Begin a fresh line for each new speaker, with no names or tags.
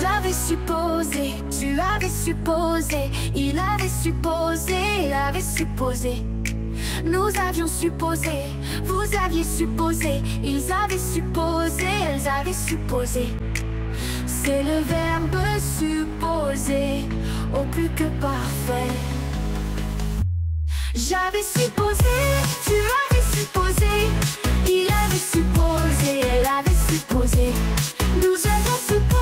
J'avais supposé, tu avais supposé, il avait supposé, elle avait supposé. Nous avions supposé, vous aviez supposé, ils avaient supposé, elles avaient supposé. C'est le verbe supposer, au plus que parfait. J'avais supposé, tu avais supposé, il avait supposé, elle avait supposé. Nous avions supposé.